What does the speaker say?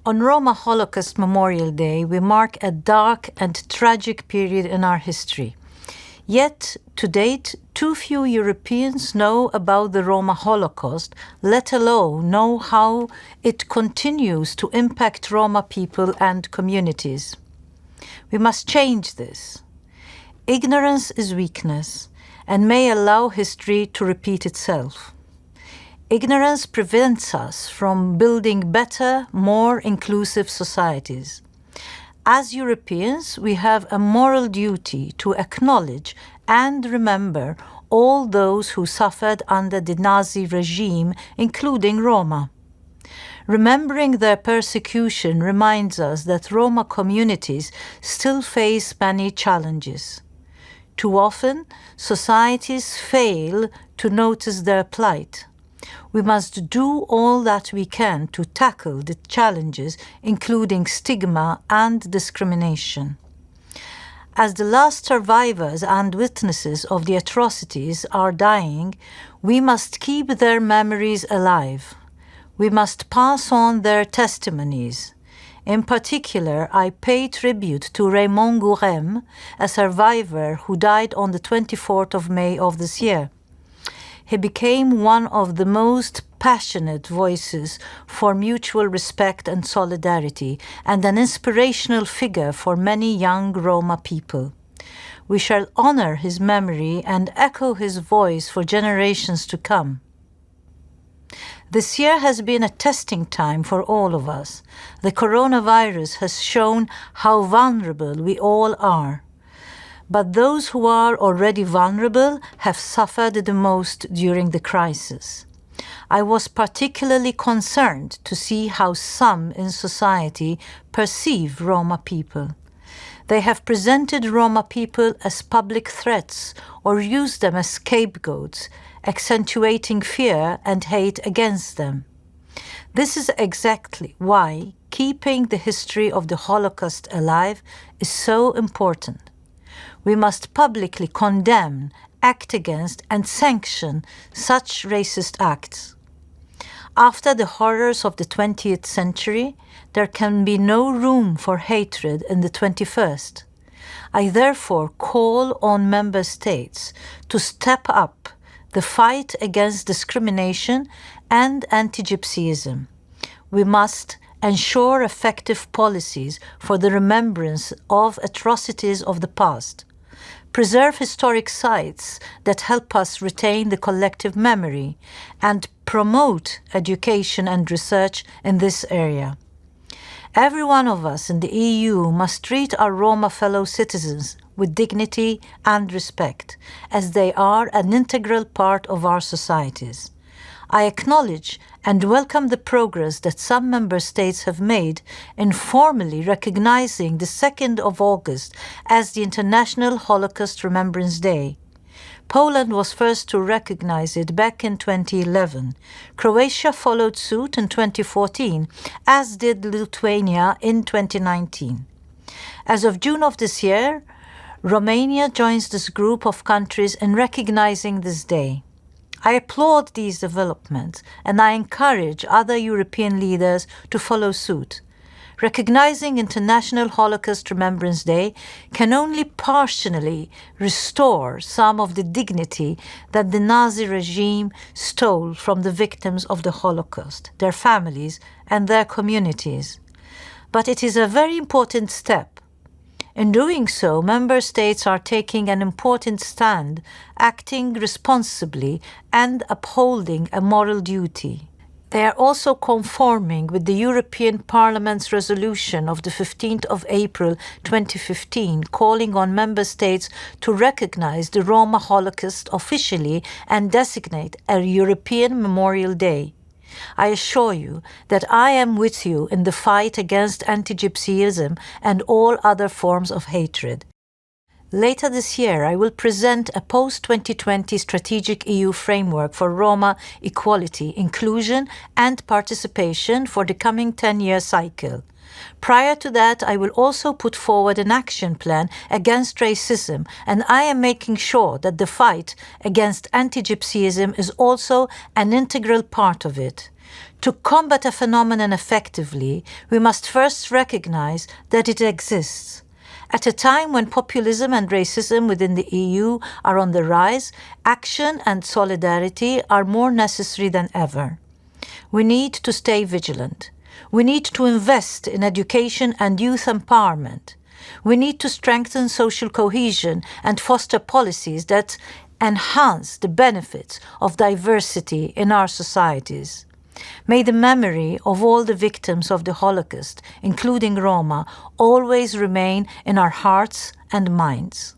On Roma Holocaust Memorial Day, we mark a dark and tragic period in our history. Yet, to date, too few Europeans know about the Roma Holocaust, let alone know how it continues to impact Roma people and communities. We must change this. Ignorance is weakness and may allow history to repeat itself. Ignorance prevents us from building better, more inclusive societies. As Europeans, we have a moral duty to acknowledge and remember all those who suffered under the Nazi regime, including Roma. Remembering their persecution reminds us that Roma communities still face many challenges. Too often, societies fail to notice their plight. We must do all that we can to tackle the challenges, including stigma and discrimination. As the last survivors and witnesses of the atrocities are dying, we must keep their memories alive. We must pass on their testimonies. In particular, I pay tribute to Raymond Gourem, a survivor who died on the 24th of May of this year. He became one of the most passionate voices for mutual respect and solidarity, and an inspirational figure for many young Roma people. We shall honor his memory and echo his voice for generations to come. This year has been a testing time for all of us. The coronavirus has shown how vulnerable we all are. But those who are already vulnerable have suffered the most during the crisis. I was particularly concerned to see how some in society perceive Roma people. They have presented Roma people as public threats or used them as scapegoats, accentuating fear and hate against them. This is exactly why keeping the history of the Holocaust alive is so important. We must publicly condemn, act against, and sanction such racist acts. After the horrors of the 20th century, there can be no room for hatred in the 21st. I therefore call on member states to step up the fight against discrimination and anti-Gypsyism. We must ensure effective policies for the remembrance of atrocities of the past, preserve historic sites that help us retain the collective memory, and promote education and research in this area. Every one of us in the EU must treat our Roma fellow citizens with dignity and respect, as they are an integral part of our societies. I acknowledge and welcome the progress that some member states have made in formally recognizing the 2nd of August as the International Holocaust Remembrance Day. Poland was first to recognize it back in 2011. Croatia followed suit in 2014, as did Lithuania in 2019. As of June of this year, Romania joins this group of countries in recognizing this day. I applaud these developments, and I encourage other European leaders to follow suit. Recognizing International Holocaust Remembrance Day can only partially restore some of the dignity that the Nazi regime stole from the victims of the Holocaust, their families, and their communities. But it is a very important step. In doing so, member states are taking an important stand, acting responsibly and upholding a moral duty. They are also conforming with the European Parliament's resolution of the 15th of April 2015, calling on member states to recognize the Roma Holocaust officially and designate a European Memorial Day. I assure you that I am with you in the fight against anti-Gypsyism and all other forms of hatred. Later this year, I will present a post-2020 strategic EU framework for Roma equality, inclusion and participation for the coming 10-year cycle. Prior to that, I will also put forward an action plan against racism, and I am making sure that the fight against anti-Gypsyism is also an integral part of it. To combat a phenomenon effectively, we must first recognize that it exists. At a time when populism and racism within the EU are on the rise, action and solidarity are more necessary than ever. We need to stay vigilant. We need to invest in education and youth empowerment. We need to strengthen social cohesion and foster policies that enhance the benefits of diversity in our societies. May the memory of all the victims of the Holocaust, including Roma, always remain in our hearts and minds.